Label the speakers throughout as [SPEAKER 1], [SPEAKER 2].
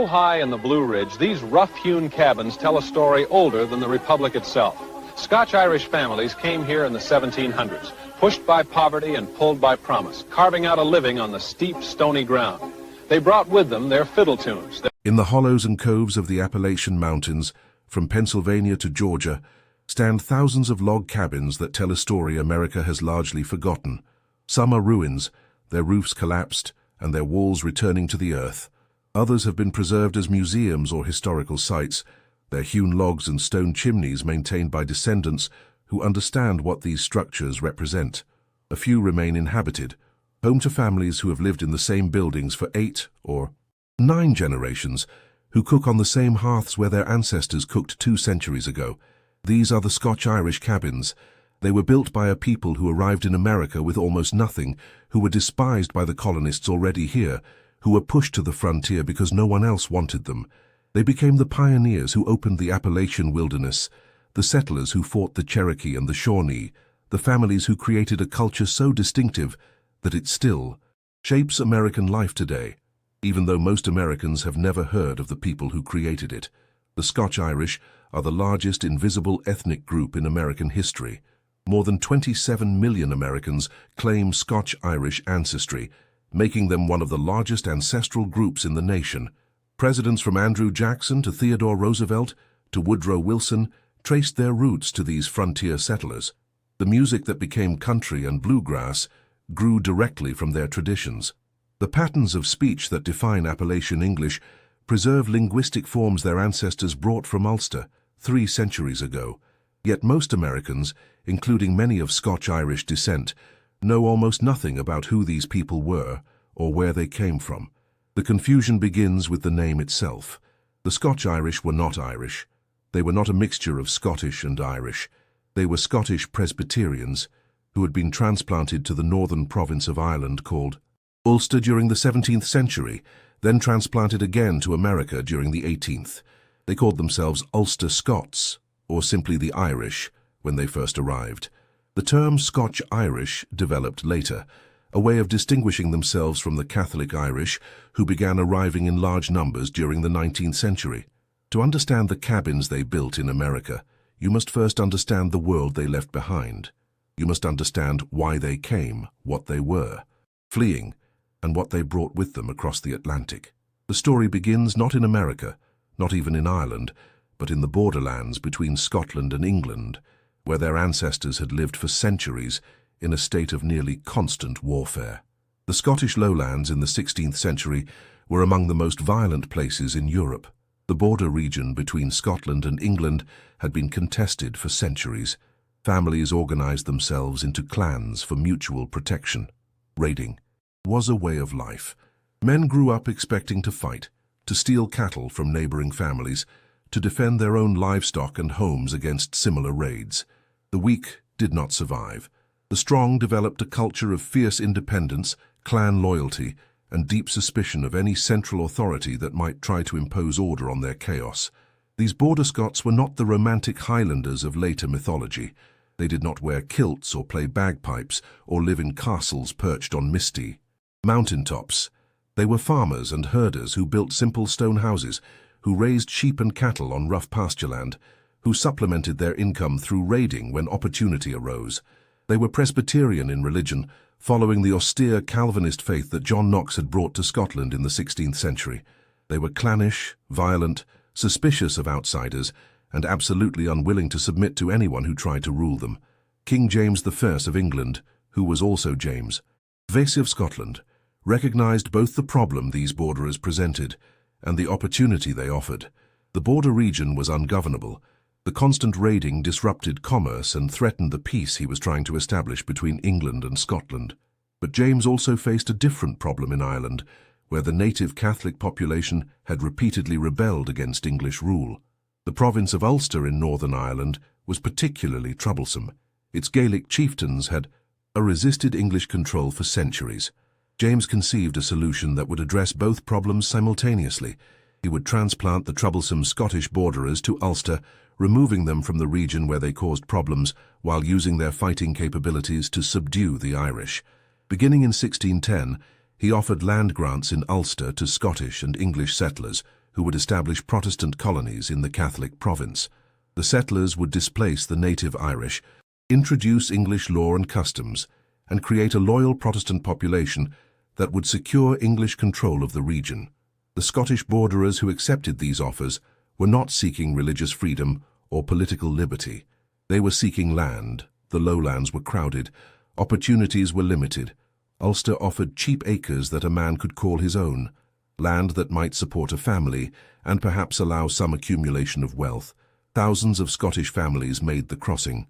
[SPEAKER 1] So high in the Blue Ridge, these rough-hewn cabins tell a story older than the Republic itself. Scotch-Irish families came here in the 1700s, pushed by poverty and pulled by promise, carving out a living on the steep, stony ground. They brought with them their fiddle tunes.
[SPEAKER 2] In the hollows and coves of the Appalachian Mountains, from Pennsylvania to Georgia, stand thousands of log cabins that tell a story America has largely forgotten. Some are ruins, their roofs collapsed, and their walls returning to the earth. Others have been preserved as museums or historical sites, their hewn logs and stone chimneys maintained by descendants who understand what these structures represent. A few remain inhabited, home to families who have lived in the same buildings for 8 or 9 generations, who cook on the same hearths where their ancestors cooked 2 centuries ago. These are the Scotch-Irish cabins. They were built by a people who arrived in America with almost nothing, who were despised by the colonists already here, who were pushed to the frontier because no one else wanted them. They became the pioneers who opened the Appalachian wilderness, the settlers who fought the Cherokee and the Shawnee, the families who created a culture so distinctive that it still shapes American life today, even though most Americans have never heard of the people who created it. The Scotch-Irish are the largest invisible ethnic group in American history. More than 27 million Americans claim Scotch-Irish ancestry, making them one of the largest ancestral groups in the nation. Presidents from Andrew Jackson to Theodore Roosevelt to Woodrow Wilson traced their roots to these frontier settlers. The music that became country and bluegrass grew directly from their traditions. The patterns of speech that define Appalachian English preserve linguistic forms their ancestors brought from Ulster 3 centuries ago. Yet most Americans, including many of Scotch-Irish descent, know almost nothing about who these people were or where they came from. The confusion begins with the name itself. The Scotch-Irish were not Irish. They were not a mixture of Scottish and Irish. They were Scottish Presbyterians who had been transplanted to the northern province of Ireland called Ulster during the 17th century, then transplanted again to America during the 18th. They called themselves Ulster Scots, or simply the Irish, when they first arrived. The term Scotch-Irish developed later, a way of distinguishing themselves from the Catholic Irish, who began arriving in large numbers during the 19th century. To understand the cabins they built in America, you must first understand the world they left behind. You must understand why they came, what they were, fleeing, and what they brought with them across the Atlantic. The story begins not in America, not even in Ireland, but in the borderlands between Scotland and England, where their ancestors had lived for centuries in a state of nearly constant warfare. The Scottish lowlands in the 16th century were among the most violent places in Europe. The border region between Scotland and England had been contested for centuries. Families organized themselves into clans for mutual protection. Raiding was a way of life. Men grew up expecting to fight, to steal cattle from neighboring families, to defend their own livestock and homes against similar raids. The weak did not survive. The strong developed a culture of fierce independence, clan loyalty, and deep suspicion of any central authority that might try to impose order on their chaos. These border Scots were not the romantic Highlanders of later mythology. They did not wear kilts or play bagpipes or live in castles perched on misty mountaintops. They were farmers and herders who built simple stone houses, who raised sheep and cattle on rough pastureland, who supplemented their income through raiding when opportunity arose. They were Presbyterian in religion, following the austere Calvinist faith that John Knox had brought to Scotland in the 16th century. They were clannish, violent, suspicious of outsiders, and absolutely unwilling to submit to anyone who tried to rule them. King James I of England, who was also James VI of Scotland, recognized both the problem these borderers presented and the opportunity they offered. The border region was ungovernable. The constant raiding disrupted commerce and threatened the peace he was trying to establish between England and Scotland. But James also faced a different problem in Ireland, where the native Catholic population had repeatedly rebelled against English rule. The province of Ulster in Northern Ireland was particularly troublesome. Its Gaelic chieftains had resisted English control for centuries. James conceived a solution that would address both problems simultaneously. He would transplant the troublesome Scottish borderers to Ulster, removing them from the region where they caused problems while using their fighting capabilities to subdue the Irish. Beginning in 1610, he offered land grants in Ulster to Scottish and English settlers who would establish Protestant colonies in the Catholic province. The settlers would displace the native Irish, introduce English law and customs, and create a loyal Protestant population that would secure English control of the region. The Scottish borderers who accepted these offers were not seeking religious freedom or political liberty. They were seeking land. The lowlands were crowded. Opportunities were limited. Ulster offered cheap acres that a man could call his own, land that might support a family and perhaps allow some accumulation of wealth. Thousands of Scottish families made the crossing.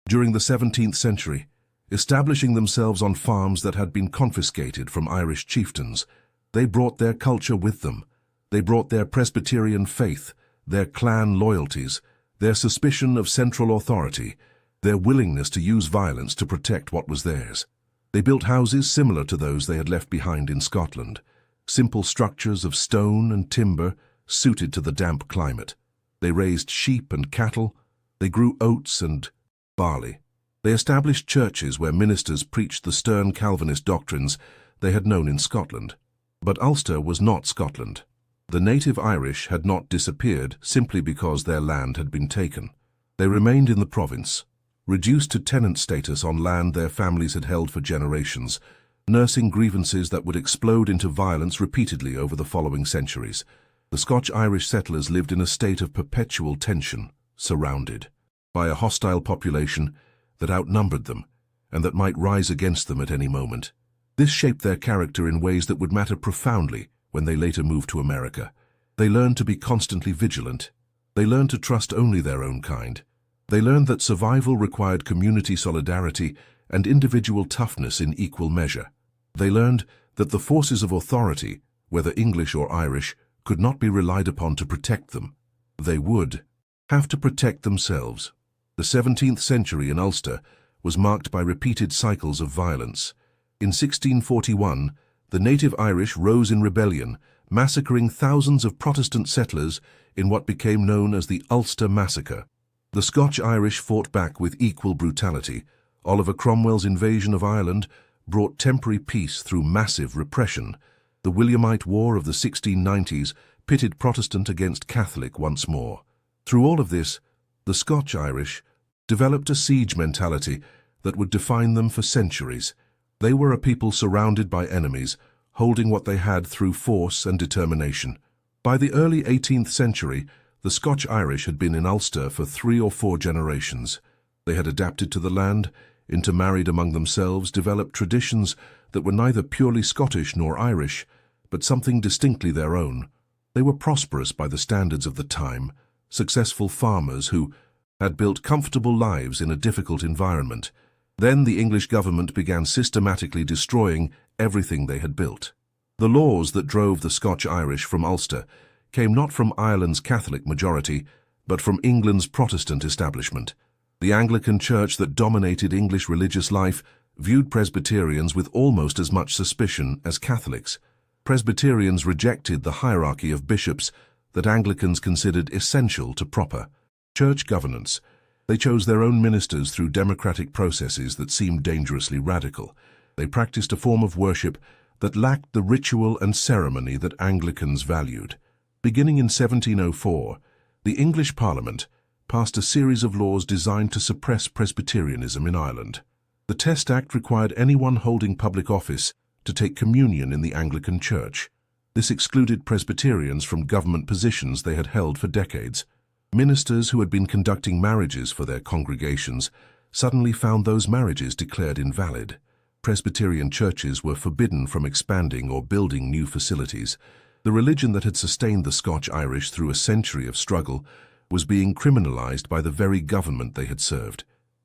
[SPEAKER 2] During the 17th century, establishing themselves on farms that had been confiscated from Irish chieftains, they brought their culture with them. They brought their Presbyterian faith, their clan loyalties, their suspicion of central authority, their willingness to use violence to protect what was theirs. They built houses similar to those they had left behind in Scotland, simple structures of stone and timber suited to the damp climate. They raised sheep and cattle. They grew oats and barley. They established churches where ministers preached the stern Calvinist doctrines they had known in Scotland. But Ulster was not Scotland. The native Irish had not disappeared simply because their land had been taken. They remained in the province, reduced to tenant status on land their families had held for generations, nursing grievances that would explode into violence repeatedly over the following centuries. The Scotch-Irish settlers lived in a state of perpetual tension, surrounded by a hostile population that outnumbered them and that might rise against them at any moment. This shaped their character in ways that would matter profoundly when they later moved to America. They learned to be constantly vigilant. They learned to trust only their own kind. They learned that survival required community solidarity and individual toughness in equal measure. They learned that the forces of authority, whether English or Irish, could not be relied upon to protect them. They would have to protect themselves. The 17th century in Ulster was marked by repeated cycles of violence. In 1641, the native Irish rose in rebellion, massacring thousands of Protestant settlers in what became known as the Ulster Massacre. The Scotch-Irish fought back with equal brutality. Oliver Cromwell's invasion of Ireland brought temporary peace through massive repression. The Williamite War of the 1690s pitted Protestant against Catholic once more. Through all of this, the Scotch-Irish developed a siege mentality that would define them for centuries. They were a people surrounded by enemies, holding what they had through force and determination. By the early 18th century, the Scotch-Irish had been in Ulster for 3 or 4 generations. They had adapted to the land, intermarried among themselves, developed traditions that were neither purely Scottish nor Irish, but something distinctly their own. They were prosperous by the standards of the time, successful farmers who had built comfortable lives in a difficult environment. Then the English government began systematically destroying everything they had built. The laws that drove the Scotch-Irish from Ulster came not from Ireland's Catholic majority, but from England's Protestant establishment. The Anglican Church that dominated English religious life viewed Presbyterians with almost as much suspicion as Catholics. Presbyterians rejected the hierarchy of bishops that Anglicans considered essential to proper church governance. They chose their own ministers through democratic processes that seemed dangerously radical. They practiced a form of worship that lacked the ritual and ceremony that Anglicans valued. Beginning in 1704, the English Parliament passed a series of laws designed to suppress Presbyterianism in Ireland. The Test Act required anyone holding public office to take communion in the Anglican Church. This excluded Presbyterians from government positions they had held for decades. Ministers who had been conducting marriages for their congregations suddenly found those marriages declared invalid. Presbyterian churches were forbidden from expanding or building new facilities. The religion that had sustained the Scotch-Irish through a century of struggle was being criminalized by the very government they had served.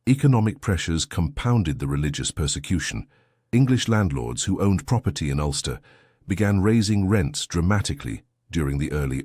[SPEAKER 2] Economic pressures compounded the religious persecution. English landlords who owned property in Ulster began raising rents dramatically during the early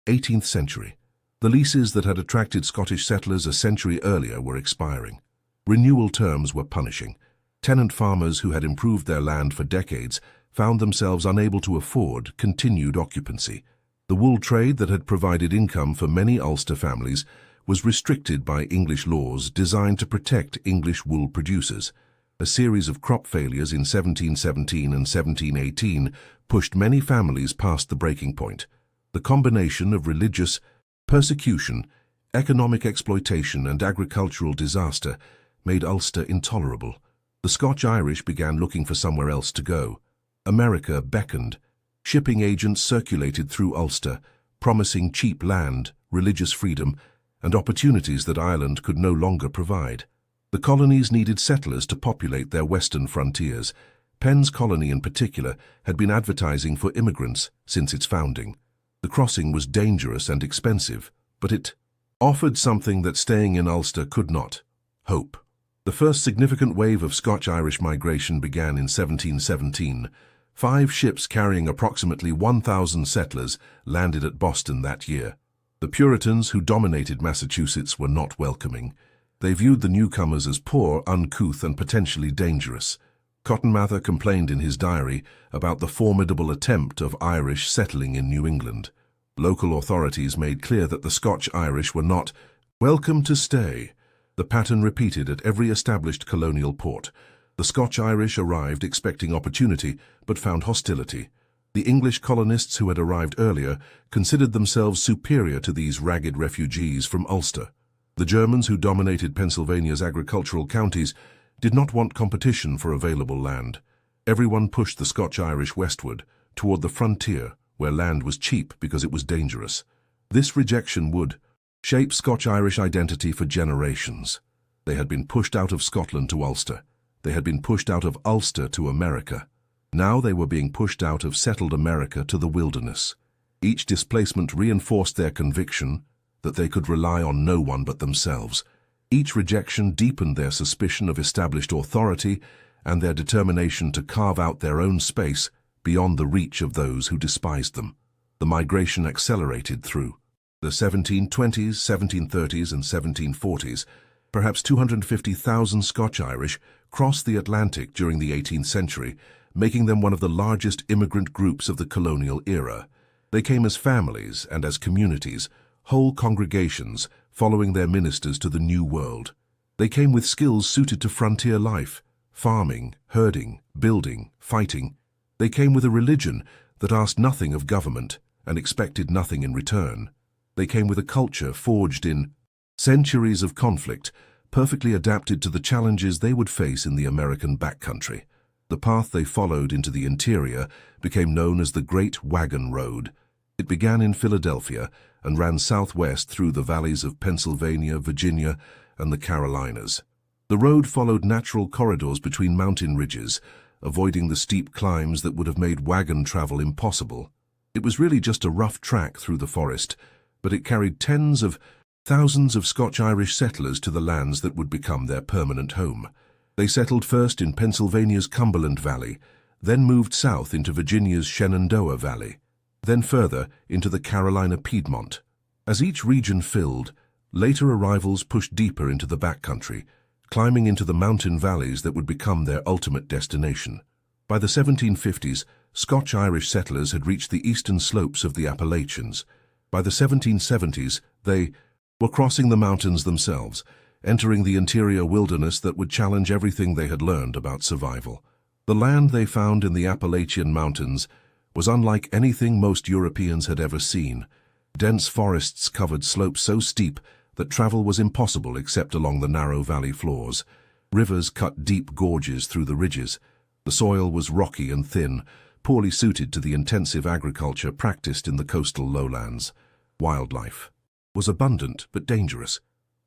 [SPEAKER 2] 18th century. The leases that had attracted Scottish settlers a century earlier were expiring. Renewal terms were punishing. Tenant farmers who had improved their land for decades found themselves unable to afford continued occupancy. The wool trade that had provided income for many Ulster families was restricted by English laws designed to protect English wool producers. A series of crop failures in 1717 and 1718 pushed many families past the breaking point. The combination of religious persecution, economic exploitation, and agricultural disaster made Ulster intolerable. The Scotch-Irish began looking for somewhere else to go. America beckoned. Shipping agents circulated through Ulster, promising cheap land, religious freedom, and opportunities that Ireland could no longer provide. The colonies needed settlers to populate their western frontiers. Penn's colony in particular had been advertising for immigrants since its founding. The crossing was dangerous and expensive, but it offered something that staying in Ulster could not: hope. The first significant wave of Scotch-Irish migration began in 1717. 5 ships carrying approximately 1,000 settlers landed at Boston that year. The Puritans who dominated Massachusetts were not welcoming. They viewed the newcomers as poor, uncouth, and potentially dangerous. Cotton Mather complained in his diary about the formidable attempt of Irish settling in New England. Local authorities made clear that the Scotch-Irish were not welcome to stay. The pattern repeated at every established colonial port. The Scotch-Irish arrived expecting opportunity, but found hostility. The English colonists who had arrived earlier considered themselves superior to these ragged refugees from Ulster. The Germans who dominated Pennsylvania's agricultural counties did not want competition for available land. Everyone pushed the Scotch-Irish westward, toward the frontier, where land was cheap because it was dangerous. This rejection would shape Scotch-Irish identity for generations. They had been pushed out of Scotland to Ulster. They had been pushed out of Ulster to America. Now they were being pushed out of settled America to the wilderness. Each displacement reinforced their conviction that they could rely on no one but themselves. Each rejection deepened their suspicion of established authority and their determination to carve out their own space beyond the reach of those who despised them. The migration accelerated through the 1720s, 1730s, and 1740s. Perhaps 250,000 Scotch-Irish crossed the Atlantic during the 18th century, making them one of the largest immigrant groups of the colonial era. They came as families and as communities, whole congregations, following their ministers to the New World. They came with skills suited to frontier life: farming, herding, building, fighting. They came with a religion that asked nothing of government and expected nothing in return. They came with a culture forged in centuries of conflict, perfectly adapted to the challenges they would face in the American backcountry. The path they followed into the interior became known as the Great Wagon Road. It began in Philadelphia and ran southwest through the valleys of Pennsylvania, Virginia, and the Carolinas. The road followed natural corridors between mountain ridges, avoiding the steep climbs that would have made wagon travel impossible. It was really just a rough track through the forest, but it carried tens of thousands of Scotch-Irish settlers to the lands that would become their permanent home. They settled first in Pennsylvania's Cumberland Valley, then moved south into Virginia's Shenandoah Valley, then further into the Carolina Piedmont. As each region filled, later arrivals pushed deeper into the backcountry, climbing into the mountain valleys that would become their ultimate destination. By the 1750s, Scotch-Irish settlers had reached the eastern slopes of the Appalachians. By the 1770s, they were crossing the mountains themselves, entering the interior wilderness that would challenge everything they had learned about survival. The land they found in the Appalachian Mountains was unlike anything most Europeans had ever seen. Dense forests covered slopes so steep that travel was impossible except along the narrow valley floors. Rivers cut deep gorges through the ridges. The soil was rocky and thin, poorly suited to the intensive agriculture practiced in the coastal lowlands. Wildlife was abundant but dangerous.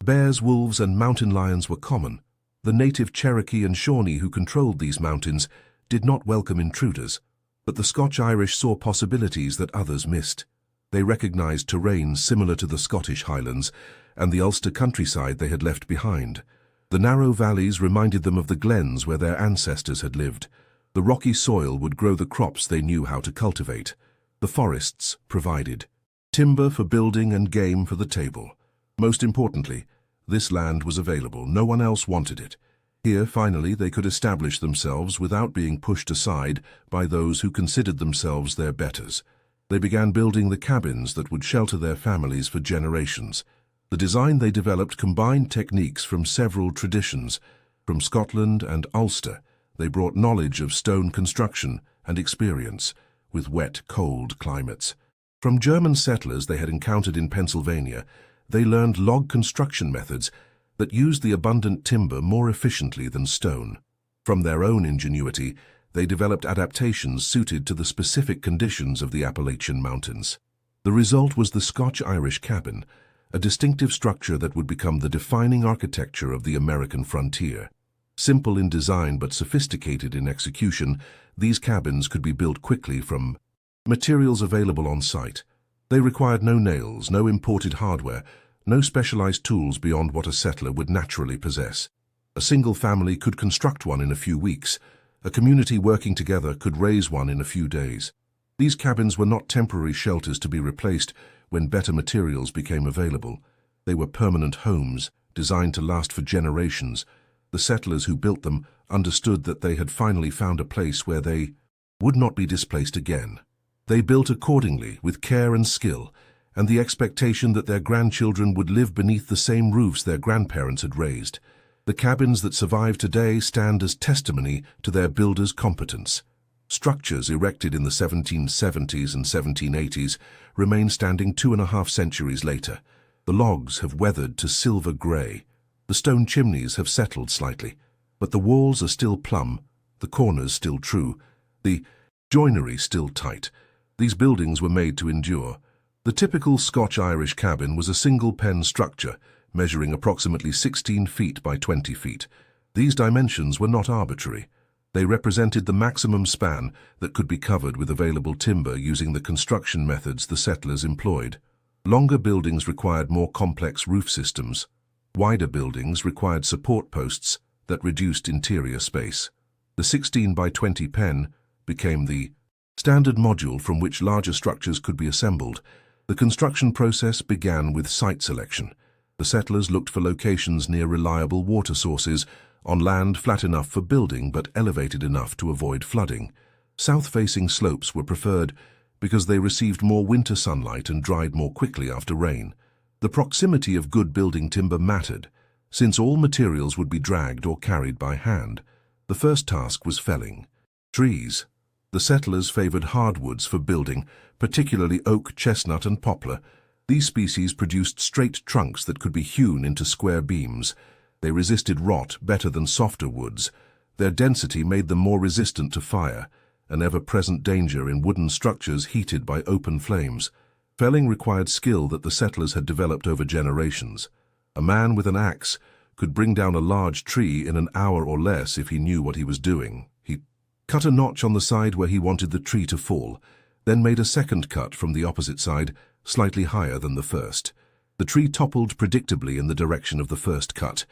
[SPEAKER 2] Bears, wolves, and mountain lions were common. The native Cherokee and Shawnee who controlled these mountains did not welcome intruders, but the Scotch-Irish saw possibilities that others missed. They recognized terrain similar to the Scottish Highlands and the Ulster countryside they had left behind. The narrow valleys reminded them of the glens where their ancestors had lived. The rocky soil would grow the crops they knew how to cultivate. The forests provided timber for building and game for the table. Most importantly, this land was available. No one else wanted it. Here, finally, they could establish themselves without being pushed aside by those who considered themselves their betters. They began building the cabins that would shelter their families for generations. The design they developed combined techniques from several traditions. From Scotland and Ulster, they brought knowledge of stone construction and experience with wet, cold climates. From German settlers they had encountered in Pennsylvania, they learned log construction methods that used the abundant timber more efficiently than stone. From their own ingenuity, they developed adaptations suited to the specific conditions of the Appalachian Mountains. The result was the Scotch-Irish cabin, a distinctive structure that would become the defining architecture of the American frontier. Simple in design but sophisticated in execution, these cabins could be built quickly from materials available on site. They required no nails, no imported hardware, no specialized tools beyond what a settler would naturally possess. A single family could construct one in a few weeks. A community working together could raise one in a few days. These cabins were not temporary shelters to be replaced when better materials became available. They were permanent homes, designed to last for generations. The settlers who built them understood that they had finally found a place where they would not be displaced again. They built accordingly, with care and skill, and the expectation that their grandchildren would live beneath the same roofs their grandparents had raised. The cabins that survive today stand as testimony to their builders' competence. Structures erected in the 1770s and 1780s remain standing 2.5 centuries later. The logs have weathered to silver grey. The stone chimneys have settled slightly, but the walls are still plumb, the corners still true, the joinery still tight. These buildings were made to endure. The typical Scotch-Irish cabin was a single-pen structure, measuring approximately 16 feet by 20 feet. These dimensions were not arbitrary. They represented the maximum span that could be covered with available timber using the construction methods the settlers employed. Longer buildings required more complex roof systems. Wider buildings required support posts that reduced interior space. The 16 by 20 pen became the standard module from which larger structures could be assembled. The construction process began with site selection. The settlers looked for locations near reliable water sources, on land flat enough for building but elevated enough to avoid flooding. South-facing slopes were preferred because they received more winter sunlight and dried more quickly after rain. The proximity of good building timber mattered, since all materials would be dragged or carried by hand. The first task was felling trees. The settlers favored hardwoods for building, particularly oak, chestnut, and poplar. These species produced straight trunks that could be hewn into square beams. They resisted rot better than softer woods. Their density made them more resistant to fire, an ever-present danger in wooden structures heated by open flames. Felling required skill that the settlers had developed over generations. A man with an axe could bring down a large tree in an hour or less if he knew what he was doing. He cut a notch on the side where he wanted the tree to fall, then made a second cut from the opposite side, slightly higher than the first. The tree toppled predictably in the direction of the first cut.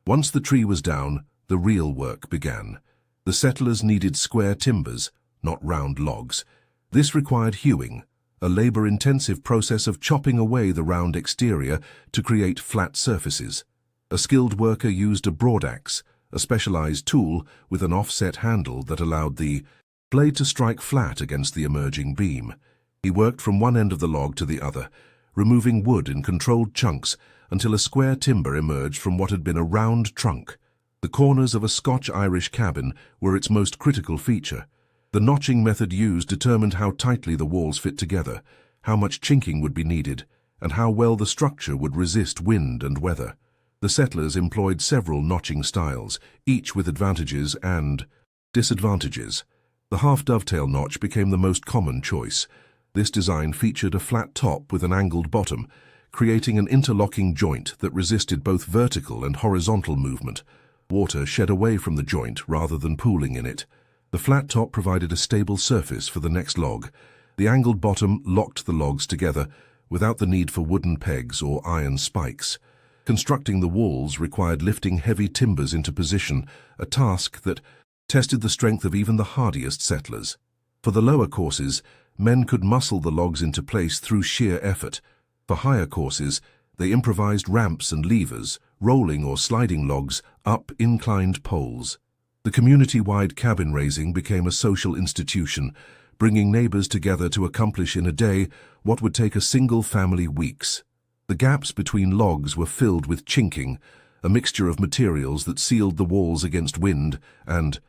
[SPEAKER 2] Once the tree was down, the real work began. The settlers needed square timbers, not round logs. This required hewing, a labor-intensive process of chopping away the round exterior to create flat surfaces. A skilled worker used a broadaxe, a specialized tool with an offset handle that allowed the blade to strike flat against the emerging beam. He worked from one end of the log to the other, removing wood in controlled chunks until a square timber emerged from what had been a round trunk. The corners of a Scotch-Irish cabin were its most critical feature. The notching method used determined how tightly the walls fit together, how much chinking would be needed, and how well the structure would resist wind and weather. The settlers employed several notching styles, each with advantages and disadvantages. The half-dovetail notch became the most common choice. This design featured a flat top with an angled bottom, creating an interlocking joint that resisted both vertical and horizontal movement. Water shed away from the joint rather than pooling in it. The flat top provided a stable surface for the next log. The angled bottom locked the logs together without the need for wooden pegs or iron spikes. Constructing the walls required lifting heavy timbers into position, a task that tested the strength of even the hardiest settlers. For the lower courses, men could muscle the logs into place through sheer effort. For higher courses, they improvised ramps and levers, rolling or sliding logs up inclined poles. The community-wide cabin raising became a social institution, bringing neighbors together to accomplish in a day what would take a single family weeks. The gaps between logs were filled with chinking, a mixture of materials that sealed the walls against wind and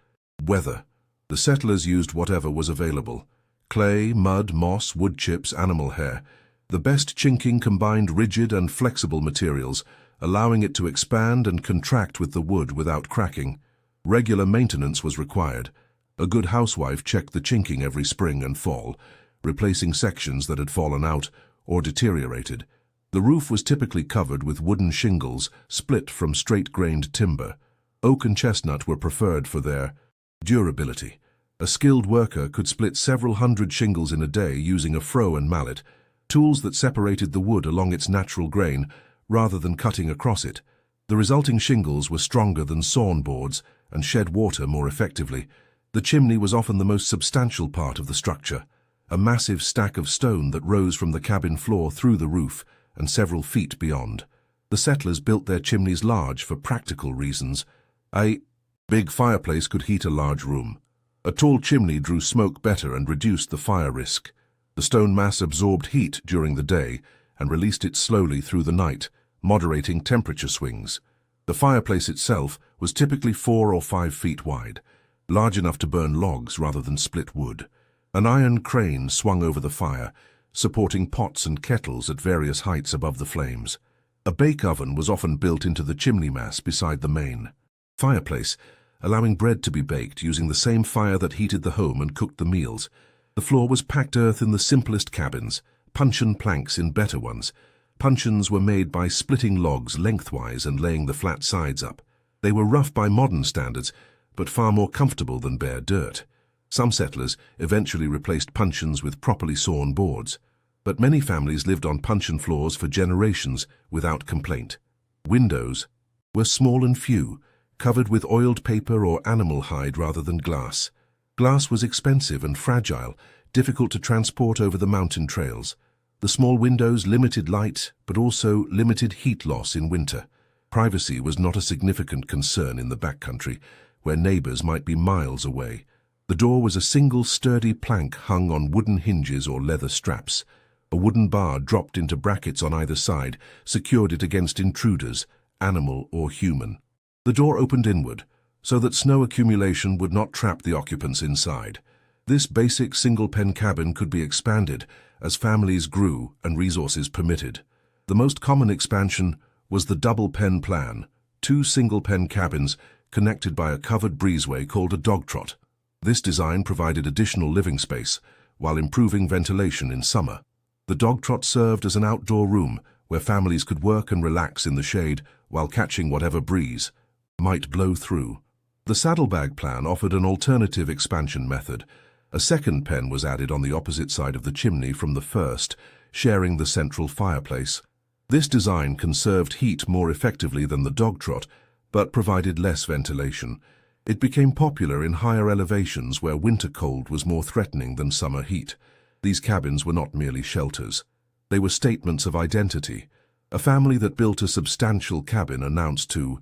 [SPEAKER 2] weather. The settlers used whatever was available: Clay, mud, moss, wood chips, animal hair. The best chinking combined rigid and flexible materials, allowing it to expand and contract with the wood without cracking. Regular maintenance was required. A good housewife checked the chinking every spring and fall, replacing sections that had fallen out or deteriorated. The roof was typically covered with wooden shingles split from straight-grained timber. Oak and chestnut were preferred for their durability. A skilled worker could split several hundred shingles in a day using a froe and mallet, tools that separated the wood along its natural grain rather than cutting across it. The resulting shingles were stronger than sawn boards and shed water more effectively. The chimney was often the most substantial part of the structure, a massive stack of stone that rose from the cabin floor through the roof and several feet beyond. The settlers built their chimneys large for practical reasons. A big fireplace could heat a large room. A tall chimney drew smoke better and reduced the fire risk. The stone mass absorbed heat during the day and released it slowly through the night, moderating temperature swings. The fireplace itself was typically 4 or 5 feet wide, large enough to burn logs rather than split wood. An iron crane swung over the fire, supporting pots and kettles at various heights above the flames. A bake oven was often built into the chimney mass beside the main fireplace, allowing bread to be baked using the same fire that heated the home and cooked the meals. The floor was packed earth in the simplest cabins, puncheon planks in better ones. Puncheons were made by splitting logs lengthwise and laying the flat sides up. They were rough by modern standards, but far more comfortable than bare dirt. Some settlers eventually replaced puncheons with properly sawn boards, but many families lived on puncheon floors for generations without complaint. Windows were small and few, covered with oiled paper or animal hide rather than glass. Glass was expensive and fragile, difficult to transport over the mountain trails. The small windows limited light, but also limited heat loss in winter. Privacy was not a significant concern in the backcountry, where neighbors might be miles away. The door was a single sturdy plank hung on wooden hinges or leather straps. A wooden bar dropped into brackets on either side secured it against intruders, animal or human. The door opened inward, so that snow accumulation would not trap the occupants inside. This basic single-pen cabin could be expanded as families grew and resources permitted. The most common expansion was the double-pen plan, 2 single-pen cabins connected by a covered breezeway called a dogtrot. This design provided additional living space while improving ventilation in summer. The dogtrot served as an outdoor room where families could work and relax in the shade while catching whatever breeze might blow through. The saddlebag plan offered an alternative expansion method. A second pen was added on the opposite side of the chimney from the first, sharing the central fireplace. This design conserved heat more effectively than the dogtrot, but provided less ventilation. It became popular in higher elevations where winter cold was more threatening than summer heat. These cabins were not merely shelters. They were statements of identity. A family that built a substantial cabin announced to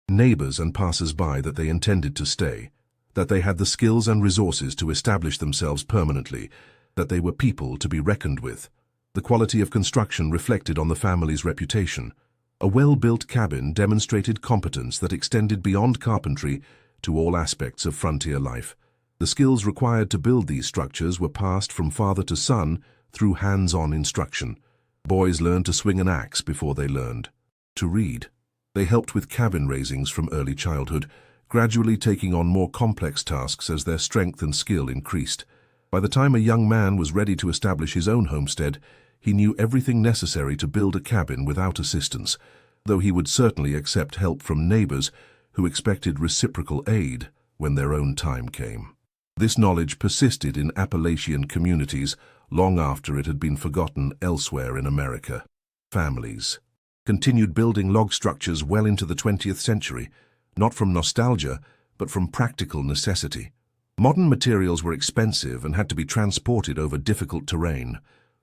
[SPEAKER 2] neighbors and passers-by that they intended to stay, that they had the skills and resources to establish themselves permanently, that they were people to be reckoned with. The quality of construction reflected on the family's reputation. A well-built cabin demonstrated competence that extended beyond carpentry to all aspects of frontier life. The skills required to build these structures were passed from father to son through hands-on instruction. Boys learned to swing an axe before they learned to read. They helped with cabin raisings from early childhood, gradually taking on more complex tasks as their strength and skill increased. By the time a young man was ready to establish his own homestead, he knew everything necessary to build a cabin without assistance, though he would certainly accept help from neighbors who expected reciprocal aid when their own time came. This knowledge persisted in Appalachian communities long after it had been forgotten elsewhere in America. Families continued building log structures well into the 20th century, not from nostalgia, but from practical necessity. Modern materials were expensive and had to be transported over difficult terrain.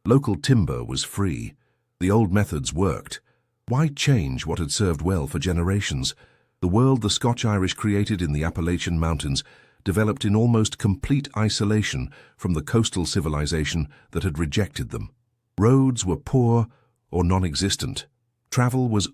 [SPEAKER 2] Local timber was free. The old methods worked. Why change what had served well for generations? The world the Scotch-Irish created in the Appalachian Mountains developed in almost complete isolation from the coastal civilization that had rejected them. Roads were poor or non-existent. Travel was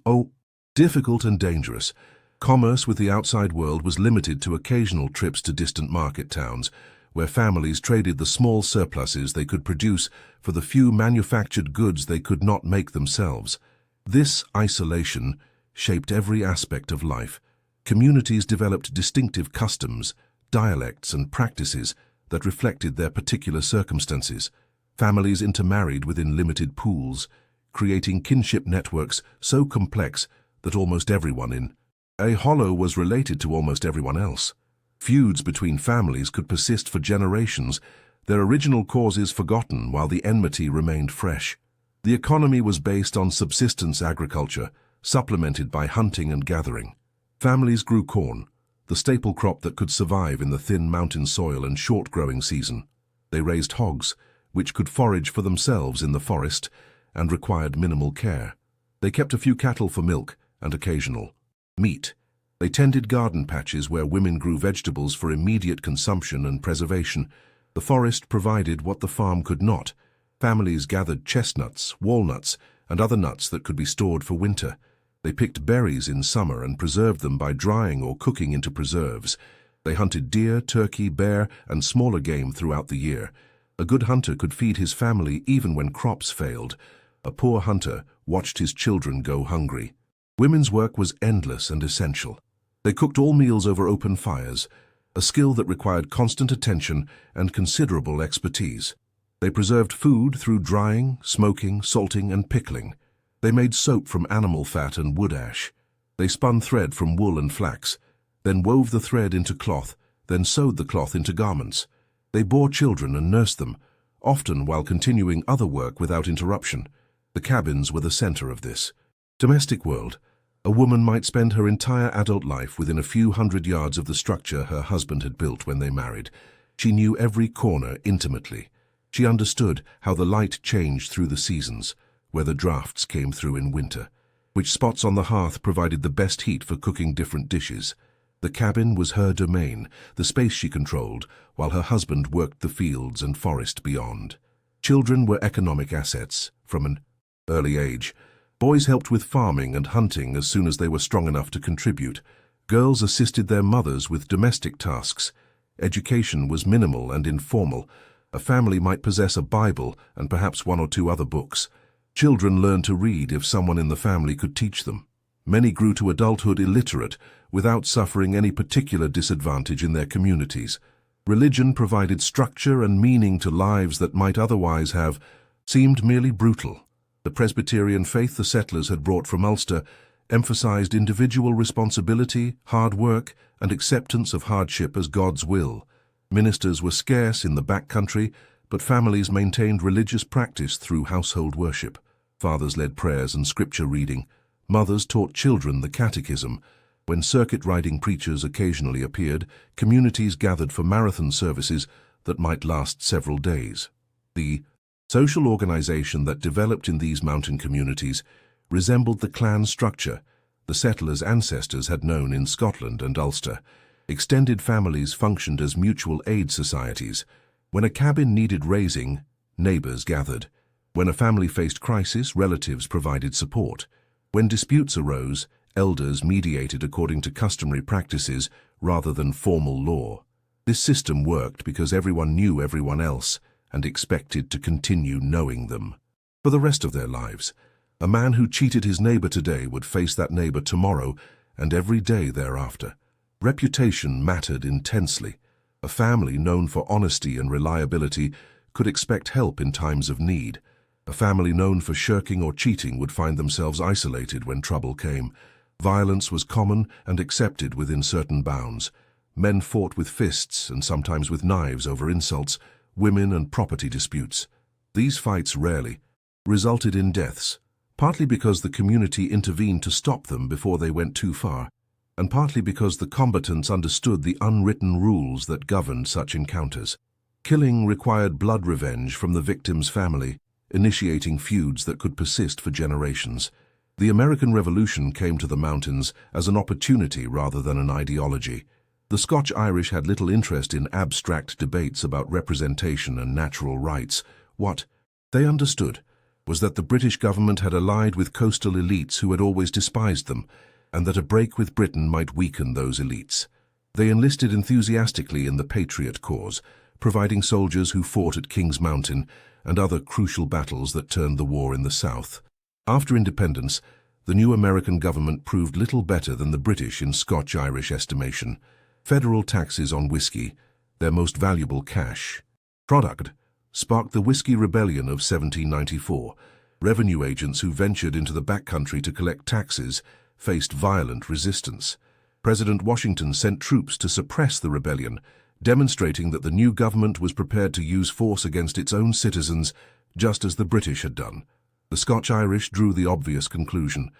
[SPEAKER 2] difficult and dangerous. Commerce with the outside world was limited to occasional trips to distant market towns, where families traded the small surpluses they could produce for the few manufactured goods they could not make themselves. This isolation shaped every aspect of life. Communities developed distinctive customs, dialects, and practices that reflected their particular circumstances. Families intermarried within limited pools, creating kinship networks so complex that almost everyone in a hollow was related to almost everyone else. Feuds between families could persist for generations, their original causes forgotten while the enmity remained fresh. The economy was based on subsistence agriculture, supplemented by hunting and gathering. Families grew corn, the staple crop that could survive in the thin mountain soil and short growing season. They raised hogs, which could forage for themselves in the forest and required minimal care. They kept a few cattle for milk and occasional meat. They tended garden patches where women grew vegetables for immediate consumption and preservation. The forest provided what the farm could not. Families gathered chestnuts, walnuts, and other nuts that could be stored for winter. They picked berries in summer and preserved them by drying or cooking into preserves. They hunted deer, turkey, bear, and smaller game throughout the year. A good hunter could feed his family even when crops failed. A poor hunter watched his children go hungry. Women's work was endless and essential. They cooked all meals over open fires, a skill that required constant attention and considerable expertise. They preserved food through drying, smoking, salting, and pickling. They made soap from animal fat and wood ash. They spun thread from wool and flax, then wove the thread into cloth, then sewed the cloth into garments. They bore children and nursed them, often while continuing other work without interruption. The cabins were the center of this domestic world. A woman might spend her entire adult life within a few hundred yards of the structure her husband had built when they married. She knew every corner intimately. She understood how the light changed through the seasons, where the drafts came through in winter, which spots on the hearth provided the best heat for cooking different dishes. The cabin was her domain, the space she controlled, while her husband worked the fields and forest beyond. Children were economic assets from an early age. Boys helped with farming and hunting as soon as they were strong enough to contribute. Girls assisted their mothers with domestic tasks. Education was minimal and informal. A family might possess a Bible and perhaps one or two other books. Children learned to read if someone in the family could teach them. Many grew to adulthood illiterate, without suffering any particular disadvantage in their communities. Religion provided structure and meaning to lives that might otherwise have seemed merely brutal. The Presbyterian faith the settlers had brought from Ulster emphasized individual responsibility, hard work, and acceptance of hardship as God's will. Ministers were scarce in the backcountry, but families maintained religious practice through household worship. Fathers led prayers and scripture reading. Mothers taught children the catechism. When circuit-riding preachers occasionally appeared, communities gathered for marathon services that might last several days. The social organization that developed in these mountain communities resembled the clan structure the settlers' ancestors had known in Scotland and Ulster. Extended families functioned as mutual aid societies. When a cabin needed raising, neighbors gathered. When a family faced crisis, relatives provided support. When disputes arose, elders mediated according to customary practices rather than formal law. This system worked because everyone knew everyone else and expected to continue knowing them for the rest of their lives. A man who cheated his neighbor today would face that neighbor tomorrow and every day thereafter. Reputation mattered intensely. A family known for honesty and reliability could expect help in times of need. A family known for shirking or cheating would find themselves isolated when trouble came. Violence was common and accepted within certain bounds. Men fought with fists and sometimes with knives over insults, women and property disputes. These fights rarely resulted in deaths, partly because the community intervened to stop them before they went too far, and partly because the combatants understood the unwritten rules that governed such encounters. Killing required blood revenge from the victim's family, initiating feuds that could persist for generations. The American Revolution came to the mountains as an opportunity rather than an ideology. The Scotch-Irish had little interest in abstract debates about representation and natural rights. What they understood was that the British government had allied with coastal elites who had always despised them, and that a break with Britain might weaken those elites. They enlisted enthusiastically in the patriot cause, providing soldiers who fought at King's Mountain and other crucial battles that turned the war in the South. After independence, the new American government proved little better than the British in Scotch-Irish estimation. Federal taxes on whiskey, their most valuable cash product, sparked the Whiskey Rebellion of 1794. Revenue agents who ventured into the backcountry to collect taxes faced violent resistance. President Washington sent troops to suppress the rebellion, demonstrating that the new government was prepared to use force against its own citizens, just as the British had done. The Scotch-Irish drew the obvious conclusion: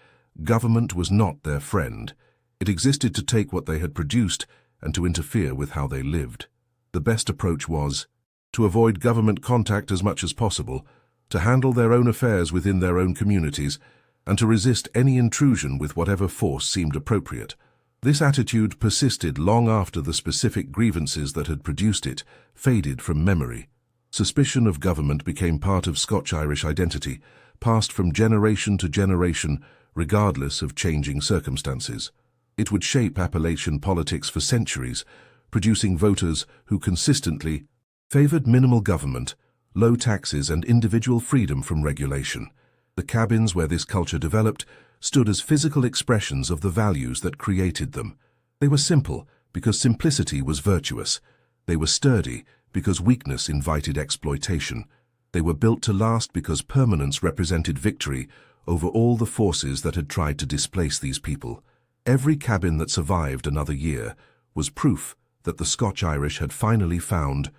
[SPEAKER 2] government was not their friend. It existed to take what they had produced and to interfere with how they lived. The best approach was to avoid government contact as much as possible, to handle their own affairs within their own communities, and to resist any intrusion with whatever force seemed appropriate. This attitude persisted long after the specific grievances that had produced it faded from memory. Suspicion of government became part of Scotch-Irish identity, passed from generation to generation, regardless of changing circumstances. It would shape Appalachian politics for centuries, producing voters who consistently favored minimal government, low taxes, and individual freedom from regulation. The cabins where this culture developed stood as physical expressions of the values that created them. They were simple because simplicity was virtuous. They were sturdy because weakness invited exploitation. They were built to last because permanence represented victory over all the forces that had tried to displace these people. Every cabin that survived another year was proof that the Scotch-Irish had finally found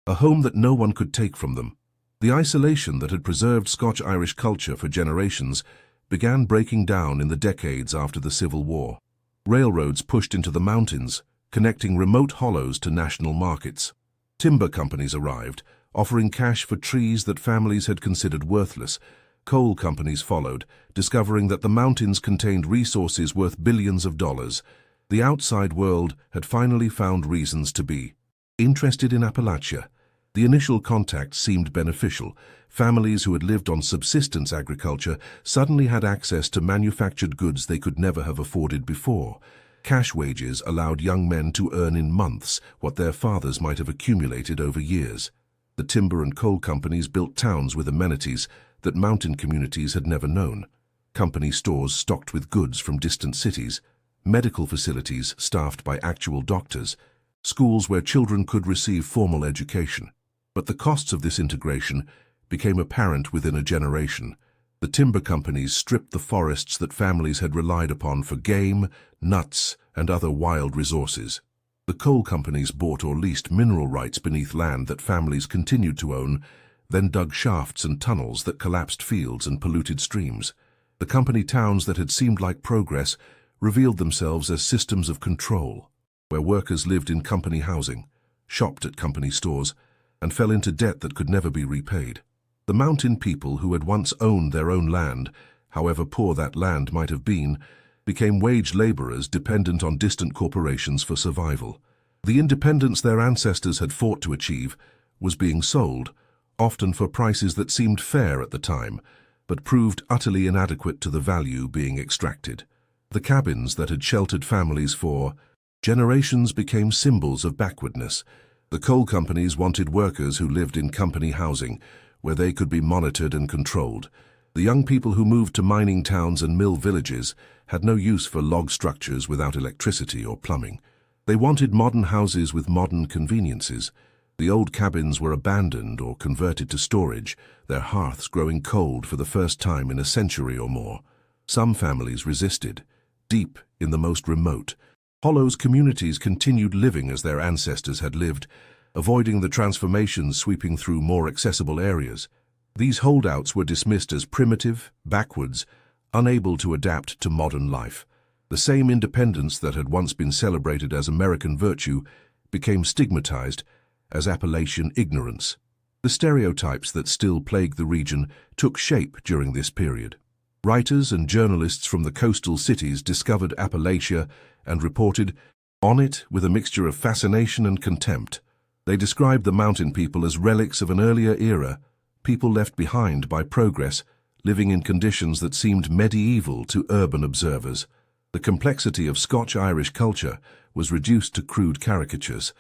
[SPEAKER 2] a home that no one could take from them. The isolation that had preserved Scotch-Irish culture for generations began breaking down in the decades after the Civil War. Railroads pushed into the mountains, connecting remote hollows to national markets. Timber companies arrived, offering cash for trees that families had considered worthless. Coal companies followed, discovering that the mountains contained resources worth billions of dollars. The outside world had finally found reasons to be interested in Appalachia. The initial contact seemed beneficial. Families who had lived on subsistence agriculture suddenly had access to manufactured goods they could never have afforded before. Cash wages allowed young men to earn in months what their fathers might have accumulated over years. The timber and coal companies built towns with amenities that mountain communities had never known. Company stores stocked with goods from distant cities, medical facilities staffed by actual doctors, schools where children could receive formal education. But the costs of this integration became apparent within a generation. The timber companies stripped the forests that families had relied upon for game, nuts, and other wild resources. The coal companies bought or leased mineral rights beneath land that families continued to own, then dug shafts and tunnels that collapsed fields and polluted streams. The company towns that had seemed like progress revealed themselves as systems of control, where workers lived in company housing, shopped at company stores, and fell into debt that could never be repaid. The mountain people who had once owned their own land, however poor that land might have been, became wage laborers dependent on distant corporations for survival. The independence their ancestors had fought to achieve was being sold, often for prices that seemed fair at the time, but proved utterly inadequate to the value being extracted. The cabins that had sheltered families for generations became symbols of backwardness. The coal companies wanted workers who lived in company housing, where they could be monitored and controlled. The young people who moved to mining towns and mill villages had no use for log structures without electricity or plumbing. They wanted modern houses with modern conveniences. The old cabins were abandoned or converted to storage, their hearths growing cold for the first time in a century or more. Some families resisted. Deep in the most remote hollows, communities continued living as their ancestors had lived, avoiding the transformations sweeping through more accessible areas. These holdouts were dismissed as primitive, backwards, unable to adapt to modern life. The same independence that had once been celebrated as American virtue became stigmatized as Appalachian ignorance. The stereotypes that still plagued the region took shape during this period. Writers and journalists from the coastal cities discovered Appalachia and reported on it with a mixture of fascination and contempt. They described the mountain people as relics of an earlier era, people left behind by progress, living in conditions that seemed medieval to urban observers. The complexity of Scotch-Irish culture was reduced to crude caricatures.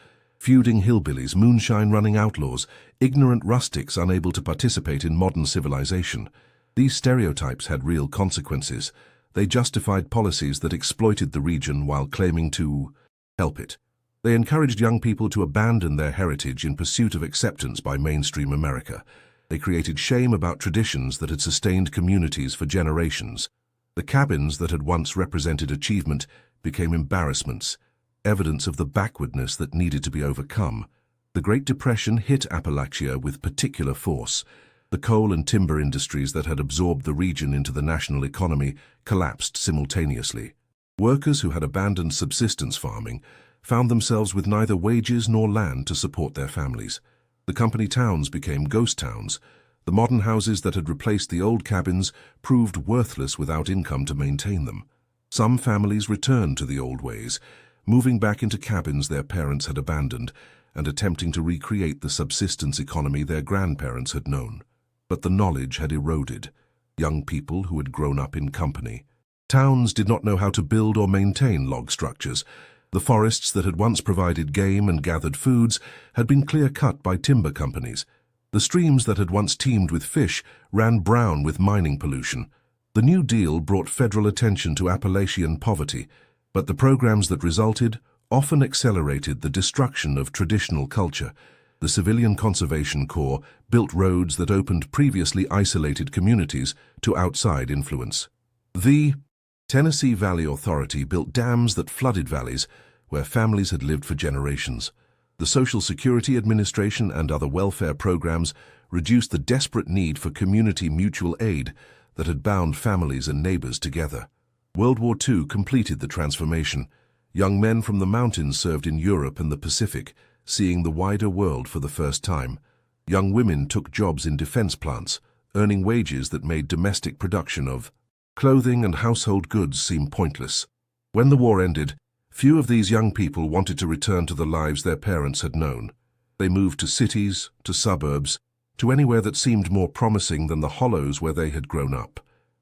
[SPEAKER 2] Feuding hillbillies, moonshine-running outlaws, ignorant rustics unable to participate in modern civilization. These stereotypes had real consequences. They justified policies that exploited the region while claiming to help it. They encouraged young people to abandon their heritage in pursuit of acceptance by mainstream America. They created shame about traditions that had sustained communities for generations. The cabins that had once represented achievement became embarrassments, evidence of the backwardness that needed to be overcome. The Great Depression hit Appalachia with particular force. The coal and timber industries that had absorbed the region into the national economy collapsed simultaneously. Workers who had abandoned subsistence farming found themselves with neither wages nor land to support their families. The company towns became ghost towns. The modern houses that had replaced the old cabins proved worthless without income to maintain them. Some families returned to the old ways, moving back into cabins their parents had abandoned and attempting to recreate the subsistence economy their grandparents had known. But the knowledge had eroded. Young people who had grown up in company. Towns did not know how to build or maintain log structures. The forests that had once provided game and gathered foods had been clear-cut by timber companies. The streams that had once teemed with fish ran brown with mining pollution. The New Deal brought federal attention to Appalachian poverty, but the programs that resulted often accelerated the destruction of traditional culture. The Civilian Conservation Corps built roads that opened previously isolated communities to outside influence. The Tennessee Valley Authority built dams that flooded valleys where families had lived for generations. The Social Security Administration and other welfare programs reduced the desperate need for community mutual aid that had bound families and neighbors together. World War II completed the transformation. Young men from the mountains served in Europe and the Pacific, seeing the wider world for the first time. Young women took jobs in defense plants, earning wages that made domestic production of clothing and household goods seem pointless. When the war ended, few of these young people wanted to return to the lives their parents had known. They moved to cities, to suburbs, to anywhere that seemed more promising than the hollows where they had grown up.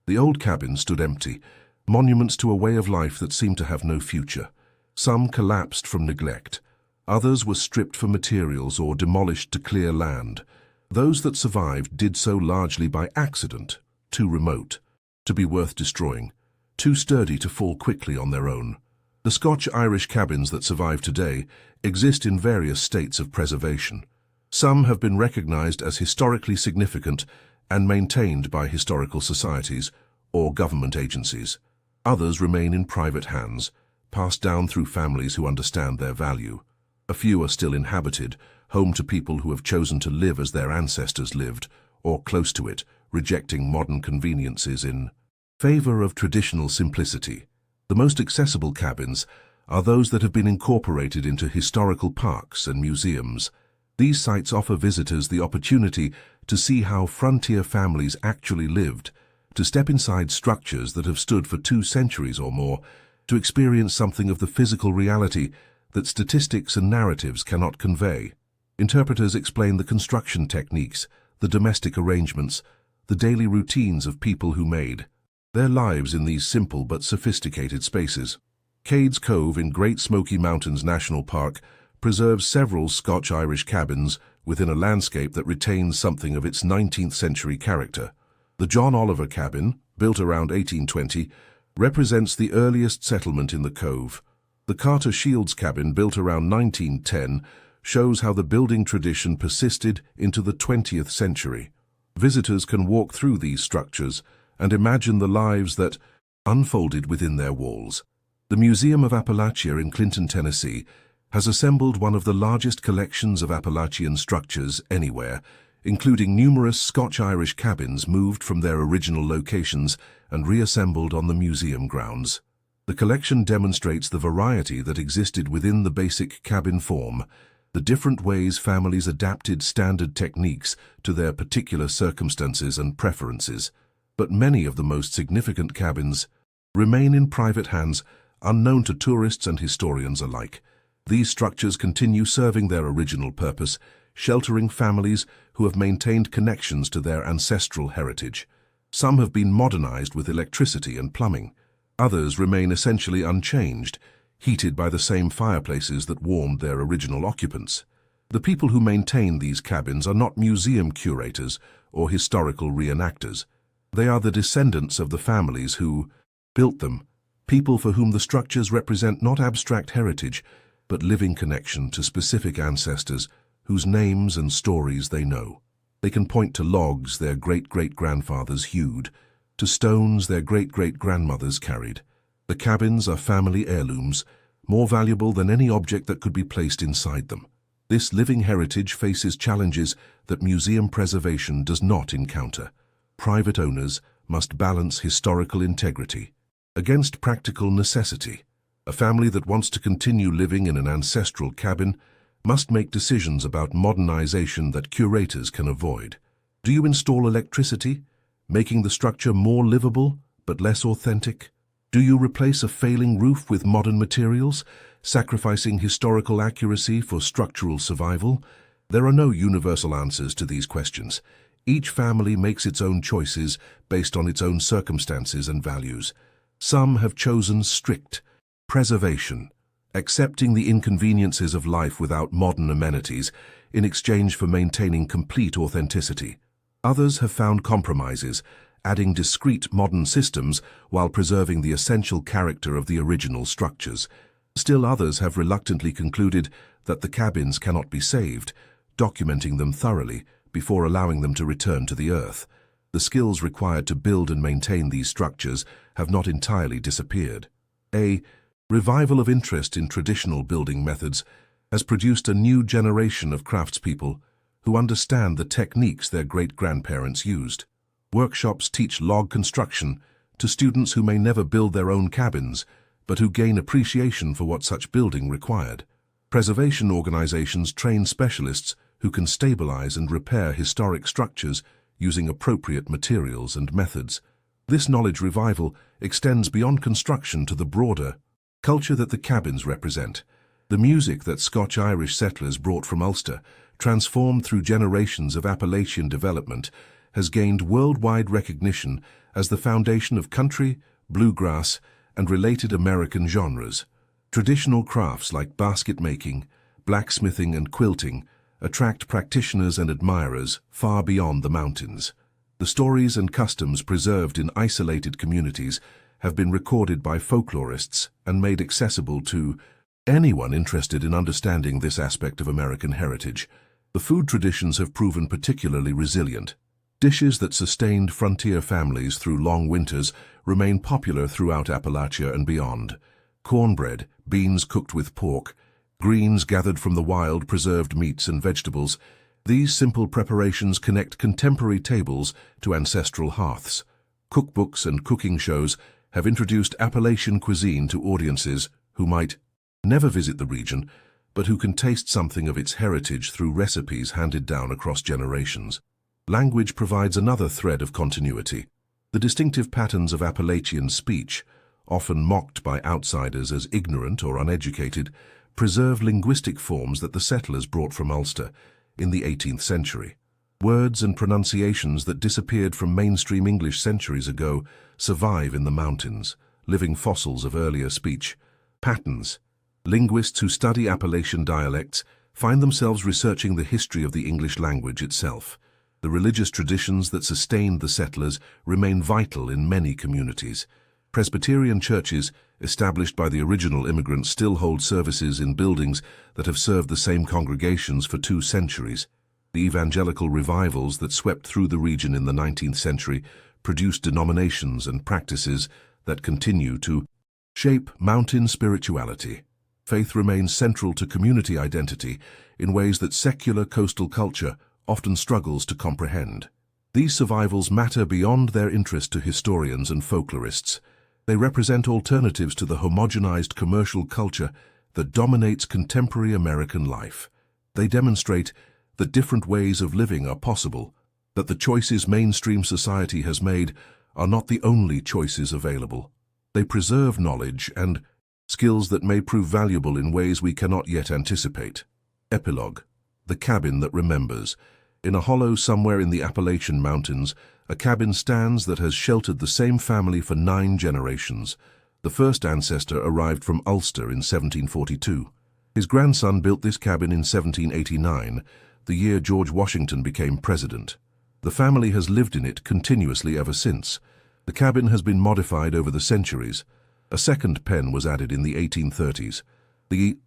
[SPEAKER 2] The old cabins stood empty, monuments to a way of life that seemed to have no future. Some collapsed from neglect. Others were stripped for materials or demolished to clear land. Those that survived did so largely by accident, too remote to be worth destroying, too sturdy to fall quickly on their own. The Scotch-Irish cabins that survive today exist in various states of preservation. Some have been recognized as historically significant and maintained by historical societies or government agencies. Others remain in private hands, passed down through families who understand their value. A few are still inhabited, home to people who have chosen to live as their ancestors lived, or close to it, rejecting modern conveniences in favor of traditional simplicity. The most accessible cabins are those that have been incorporated into historical parks and museums. These sites offer visitors the opportunity to see how frontier families actually lived, to step inside structures that have stood for 2 centuries or more, to experience something of the physical reality that statistics and narratives cannot convey. Interpreters explain the construction techniques, the domestic arrangements, the daily routines of people who made their lives in these simple but sophisticated spaces. Cades Cove in Great Smoky Mountains National Park preserves several Scotch-Irish cabins within a landscape that retains something of its 19th century character. The John Oliver cabin, built around 1820, represents the earliest settlement in the cove. The Carter Shields cabin, built around 1910, shows how the building tradition persisted into the 20th century. Visitors can walk through these structures and imagine the lives that unfolded within their walls. The Museum of Appalachia in Clinton, Tennessee, has assembled one of the largest collections of Appalachian structures anywhere, including numerous Scotch-Irish cabins moved from their original locations and reassembled on the museum grounds. The collection demonstrates the variety that existed within the basic cabin form, the different ways families adapted standard techniques to their particular circumstances and preferences. But many of the most significant cabins remain in private hands, unknown to tourists and historians alike. These structures continue serving their original purpose, sheltering families who have maintained connections to their ancestral heritage. Some have been modernized with electricity and plumbing. Others remain essentially unchanged, heated by the same fireplaces that warmed their original occupants. The people who maintain these cabins are not museum curators or historical reenactors. They are the descendants of the families who built them, people for whom the structures represent not abstract heritage, but living connection to specific ancestors whose names and stories they know. They can point to logs their great-great-grandfathers hewed, to stones their great-great-grandmothers carried. The cabins are family heirlooms, more valuable than any object that could be placed inside them. This living heritage faces challenges that museum preservation does not encounter. Private owners must balance historical integrity against practical necessity. A family that wants to continue living in an ancestral cabin must make decisions about modernization that curators can avoid. Do you install electricity, making the structure more livable but less authentic? Do you replace a failing roof with modern materials, sacrificing historical accuracy for structural survival? There are no universal answers to these questions. Each family makes its own choices based on its own circumstances and values. Some have chosen strict preservation, accepting the inconveniences of life without modern amenities in exchange for maintaining complete authenticity. Others have found compromises, adding discrete modern systems while preserving the essential character of the original structures. Still others have reluctantly concluded that the cabins cannot be saved, documenting them thoroughly before allowing them to return to the earth. The skills required to build and maintain these structures have not entirely disappeared. A revival of interest in traditional building methods has produced a new generation of craftspeople who understand the techniques their great-grandparents used. Workshops teach log construction to students who may never build their own cabins, but who gain appreciation for what such building required. Preservation organizations train specialists who can stabilize and repair historic structures using appropriate materials and methods. This knowledge revival extends beyond construction to the broader culture that the cabins represent. The music that Scotch-Irish settlers brought from Ulster, transformed through generations of Appalachian development, has gained worldwide recognition as the foundation of country, bluegrass, and related American genres. Traditional crafts like basket making, blacksmithing, and quilting attract practitioners and admirers far beyond the mountains. The stories and customs preserved in isolated communities have been recorded by folklorists and made accessible to anyone interested in understanding this aspect of American heritage. The food traditions have proven particularly resilient. Dishes that sustained frontier families through long winters remain popular throughout Appalachia and beyond. Cornbread, beans cooked with pork, greens gathered from the wild, preserved meats and vegetables. These simple preparations connect contemporary tables to ancestral hearths. Cookbooks and cooking shows have introduced Appalachian cuisine to audiences who might never visit the region, but who can taste something of its heritage through recipes handed down across generations. Language provides another thread of continuity. The distinctive patterns of Appalachian speech, often mocked by outsiders as ignorant or uneducated, preserve linguistic forms that the settlers brought from Ulster in the 18th century. Words and pronunciations that disappeared from mainstream English centuries ago survive in the mountains, living fossils of earlier speech. Patterns. Linguists who study Appalachian dialects find themselves researching the history of the English language itself. The religious traditions that sustained the settlers remain vital in many communities. Presbyterian churches, established by the original immigrants, still hold services in buildings that have served the same congregations for 2 centuries. The evangelical revivals that swept through the region in the 19th century produced denominations and practices that continue to shape mountain spirituality. Faith remains central to community identity in ways that secular coastal culture often struggles to comprehend. These survivals matter beyond their interest to historians and folklorists. They represent alternatives to the homogenized commercial culture that dominates contemporary American life. They demonstrate that different ways of living are possible, that the choices mainstream society has made are not the only choices available. They preserve knowledge and skills that may prove valuable in ways we cannot yet anticipate. Epilogue. The cabin that remembers. In a hollow somewhere in the Appalachian Mountains, a cabin stands that has sheltered the same family for 9 generations. The first ancestor arrived from Ulster in 1742. His grandson built this cabin in 1789, the year George Washington became president. The family has lived in it continuously ever since. The cabin has been modified over the centuries. A second pen was added in the 1830s. The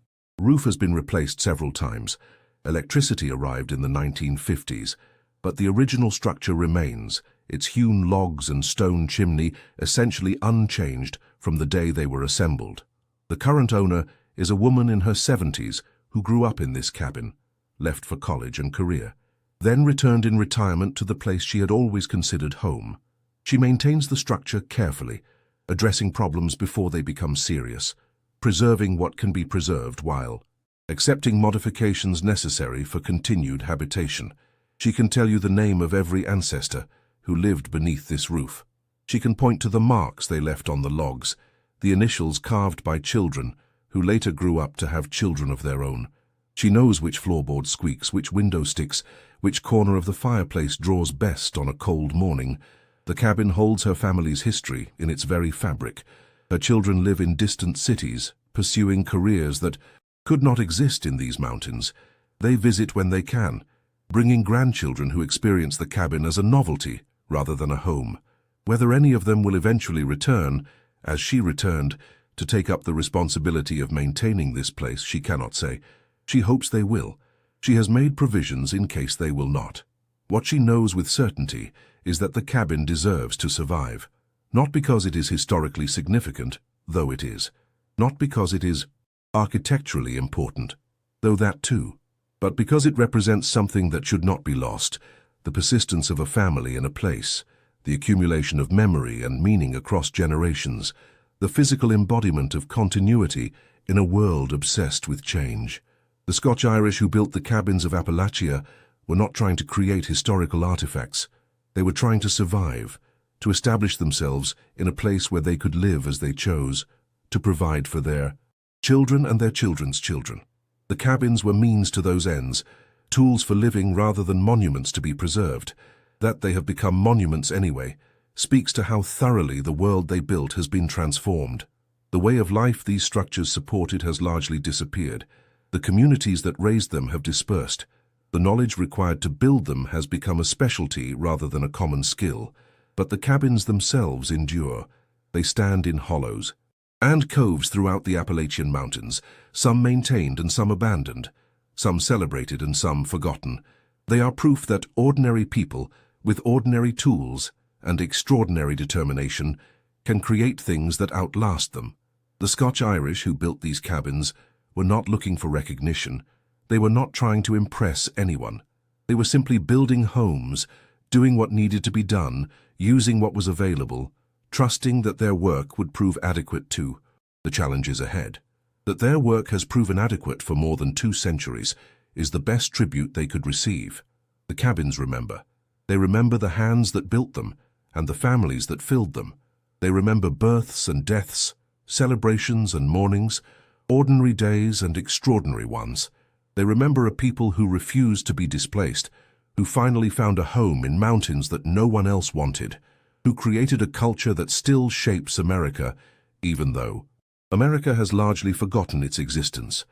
[SPEAKER 2] roof has been replaced several times. Electricity arrived in the 1950s, but the original structure remains, its hewn logs and stone chimney essentially unchanged from the day they were assembled. The current owner is a woman in her 70s who grew up in this cabin, left for college and career, then returned in retirement to the place she had always considered home. She maintains the structure carefully, addressing problems before they become serious, preserving what can be preserved while accepting modifications necessary for continued habitation. She can tell you the name of every ancestor who lived beneath this roof. She can point to the marks they left on the logs, the initials carved by children who later grew up to have children of their own. She knows which floorboard squeaks, which window sticks, which corner of the fireplace draws best on a cold morning. The cabin holds her family's history in its very fabric. Her children live in distant cities, pursuing careers that could not exist in these mountains. They visit when they can, bringing grandchildren who experience the cabin as a novelty rather than a home. Whether any of them will eventually return, as she returned, to take up the responsibility of maintaining this place, she cannot say. She hopes they will. She has made provisions in case they will not. What she knows with certainty is that the cabin deserves to survive. Not because it is historically significant, though it is. Not because it is architecturally important, though that too. But because it represents something that should not be lost, the persistence of a family in a place, the accumulation of memory and meaning across generations, the physical embodiment of continuity in a world obsessed with change. The Scotch-Irish who built the cabins of Appalachia were not trying to create historical artifacts. They were trying to survive, to establish themselves in a place where they could live as they chose, to provide for their children and their children's children. The cabins were means to those ends, tools for living rather than monuments to be preserved. That they have become monuments anyway speaks to how thoroughly the world they built has been transformed. The way of life these structures supported has largely disappeared. The communities that raised them have dispersed. The knowledge required to build them has become a specialty rather than a common skill. But the cabins themselves endure. They stand in hollows and coves throughout the Appalachian Mountains, some maintained and some abandoned, some celebrated and some forgotten. They are proof that ordinary people, with ordinary tools and extraordinary determination, can create things that outlast them. The Scotch-Irish who built these cabins were not looking for recognition. They were not trying to impress anyone. They were simply building homes, doing what needed to be done, using what was available, trusting that their work would prove adequate to the challenges ahead. That their work has proven adequate for more than 2 centuries is the best tribute they could receive. The cabins remember. They remember the hands that built them and the families that filled them. They remember births and deaths, celebrations and mournings, ordinary days and extraordinary ones. They remember a people who refused to be displaced, who finally found a home in mountains that no one else wanted, who created a culture that still shapes America, even though America has largely forgotten its existence.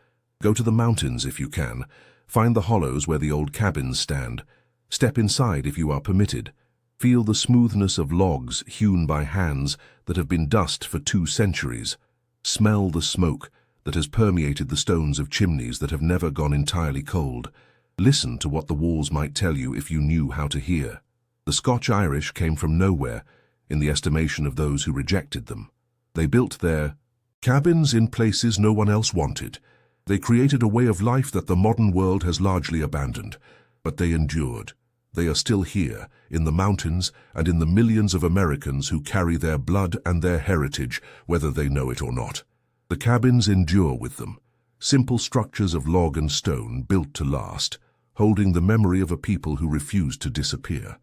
[SPEAKER 2] Go to the mountains if you can. Find the hollows where the old cabins stand. Step inside if you are permitted. Feel the smoothness of logs hewn by hands that have been dust for 2 centuries. Smell the smoke that has permeated the stones of chimneys that have never gone entirely cold. Listen to what the walls might tell you if you knew how to hear. The Scotch-Irish came from nowhere, in the estimation of those who rejected them. They built their cabins in places no one else wanted. They created a way of life that the modern world has largely abandoned, but they endured. They are still here, in the mountains and in the millions of Americans who carry their blood and their heritage, whether they know it or not. The cabins endure with them, simple structures of log and stone built to last, holding the memory of a people who refused to disappear.